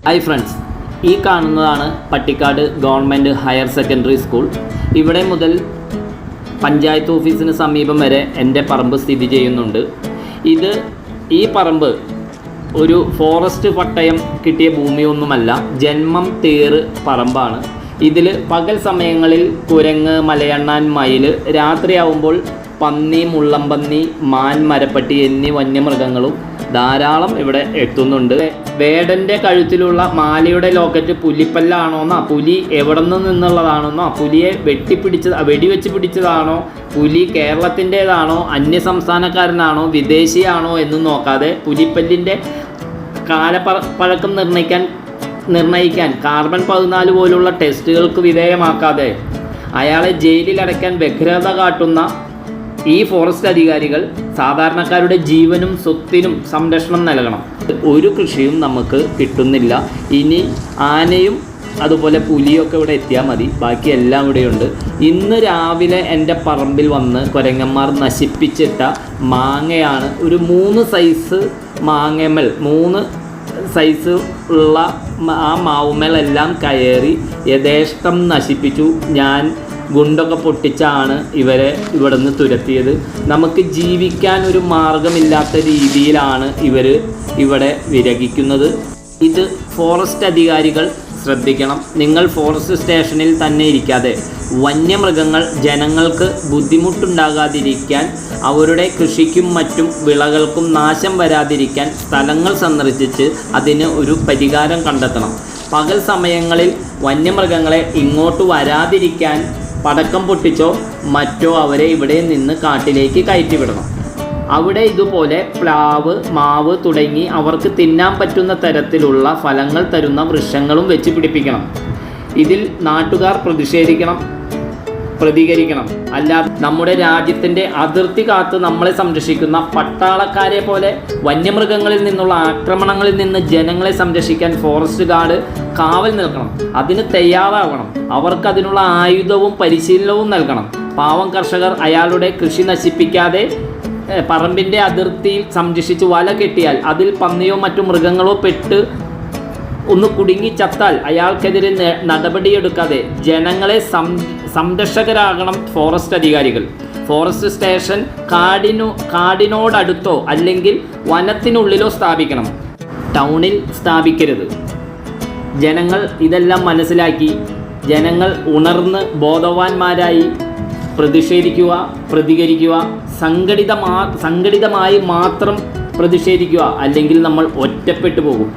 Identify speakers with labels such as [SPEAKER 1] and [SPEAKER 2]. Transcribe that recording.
[SPEAKER 1] Hi friends, ഈ കാണുന്നതാണ് Pattikkad government higher secondary school. ഇവിടെ മുതൽ പഞ്ചായത്ത് ഓഫീസിന് സമീപം വരെ എൻ്റെ പറമ്പ് സ്ഥിതി ചെയ്യുന്നുണ്ട്. ഈ പറമ്പ് ഒരു ഫോറസ്റ്റ് പട്ടയം കിട്ടിയ ഭൂമിയൊന്നുമല്ല, ജന്മം തേറ് പറമ്പാണ്. ഇതിൽ പകൽ സമയങ്ങളിൽ കുരങ്ങ്, മലയണ്ണാൻ, മയിൽ, രാത്രിയാവുമ്പോൾ പന്നി, മുള്ളംപന്നി, മാൻ, മരപ്പട്ടി എന്നീ വന്യമൃഗങ്ങളും ധാരാളം ഇവിടെ എത്തുന്നുണ്ട്. വേടൻ്റെ കഴുത്തിലുള്ള മാലയുടെ ലോക്കറ്റ് പുലിപ്പല്ലാണോന്നോ, പുലി എവിടെ നിന്നുള്ളതാണെന്നോ, പുലിയെ വെടിവെച്ച് പിടിച്ചതാണോ, പുലി കേരളത്തിൻ്റേതാണോ, അന്യസംസ്ഥാനക്കാരനാണോ, വിദേശിയാണോ എന്ന് നോക്കാതെ പുലിപ്പല്ലിൻ്റെ കാലപ്പഴക്കം നിർണ്ണയിക്കാൻ കാർബൺ 14 പോലുള്ള ടെസ്റ്റുകൾക്ക് വിധേയമാക്കാതെ അയാളെ ജയിലിലടയ്ക്കാൻ വ്യഗ്രത കാട്ടുന്ന ഈ ഫോറസ്റ്റ് അധികാരികൾ സാധാരണക്കാരുടെ ജീവനും സ്വത്തിനും സംരക്ഷണം നൽകണം. ഒരു കൃഷിയും നമുക്ക് കിട്ടുന്നില്ല. ഇനി ആനയും അതുപോലെ പുലിയൊക്കെ ഇവിടെ എത്തിയാൽ മതി, ബാക്കി എല്ലാം ഇവിടെയുണ്ട്. ഇന്ന് രാവിലെ എൻ്റെ പറമ്പിൽ വന്ന് കുരങ്ങന്മാർ നശിപ്പിച്ചിട്ട മാങ്ങയാണ്. ഒരു 3 സൈസ് മാങ്ങമൽ, 3 സൈസ് ഉള്ള ആ മാവുമലെല്ലാം കയറി യഥേഷ്ടം നശിപ്പിച്ചു. ഞാൻ ഗുണ്ടൊക്കെ പൊട്ടിച്ചാണ് ഇവരെ ഇവിടെ നിന്ന് തുരത്തിയത്. നമുക്ക് ജീവിക്കാൻ ഒരു മാർഗമില്ലാത്ത രീതിയിലാണ് ഇവർ ഇവിടെ വിരകിക്കുന്നത്. ഇത് ഫോറസ്റ്റ് അധികാരികൾ ശ്രദ്ധിക്കണം. നിങ്ങൾ ഫോറസ്റ്റ് സ്റ്റേഷനിൽ തന്നെ ഇരിക്കാതെ വന്യമൃഗങ്ങൾ ജനങ്ങൾക്ക് ബുദ്ധിമുട്ടുണ്ടാകാതിരിക്കാൻ, അവരുടെ കൃഷിക്കും മറ്റും വിളകൾക്കും നാശം വരാതിരിക്കാൻ സ്ഥലങ്ങൾ സന്ദർശിച്ച് അതിന് ഒരു പരിഹാരം കണ്ടെത്തണം. പകൽ സമയങ്ങളിൽ വന്യമൃഗങ്ങളെ ഇങ്ങോട്ട് വരാതിരിക്കാൻ പടക്കം പൊട്ടിച്ചോ മറ്റോ അവരെ ഇവിടെ നിന്ന് കാട്ടിലേക്ക് കയറ്റിവിടണം. അവിടെ ഇതുപോലെ പ്ലാവ്, മാവ് തുടങ്ങി അവർക്ക് തിന്നാൻ പറ്റുന്ന തരത്തിലുള്ള ഫലങ്ങൾ തരുന്ന വൃക്ഷങ്ങളും വെച്ച് പിടിപ്പിക്കണം. ഇതിൽ നാട്ടുകാർ പ്രതികരിക്കണം. അല്ലാതെ നമ്മുടെ രാജ്യത്തിൻ്റെ അതിർത്തി കാത്ത് നമ്മളെ സംരക്ഷിക്കുന്ന പട്ടാളക്കാരെ പോലെ വന്യമൃഗങ്ങളിൽ നിന്നുള്ള ആക്രമണങ്ങളിൽ നിന്ന് ജനങ്ങളെ സംരക്ഷിക്കാൻ ഫോറസ്റ്റ് ഗാർഡ് കാവൽ നിൽക്കണം. അതിന് തയ്യാറാവണം. അവർക്ക് അതിനുള്ള ആയുധവും പരിശീലനവും നൽകണം. പാവം കർഷകർ അയാളുടെ കൃഷി നശിപ്പിക്കാതെ പറമ്പിൻ്റെ അതിർത്തിയിൽ സംരക്ഷിച്ച് വല കെട്ടിയാൽ അതിൽ പന്നിയോ മറ്റു മൃഗങ്ങളോ പെട്ട് ഒന്ന് കുടുങ്ങി ചത്താൽ അയാൾക്കെതിരെ നടപടിയെടുക്കാതെ ജനങ്ങളെ സംരക്ഷകരാകണം ഫോറസ്റ്റ് അധികാരികൾ. ഫോറസ്റ്റ് സ്റ്റേഷൻ കാടിനോടടുത്തോ അല്ലെങ്കിൽ വനത്തിനുള്ളിലോ സ്ഥാപിക്കണം, ടൗണിൽ സ്ഥാപിക്കരുത്. ജനങ്ങൾ ഇതെല്ലാം മനസ്സിലാക്കി ജനങ്ങൾ ഉണർന്ന് ബോധവാന്മാരായി പ്രതികരിക്കുക. സംഘടിതമായി മാത്രം പ്രതിഷേധിക്കുക, അല്ലെങ്കിൽ നമ്മൾ ഒറ്റപ്പെട്ടു പോകും.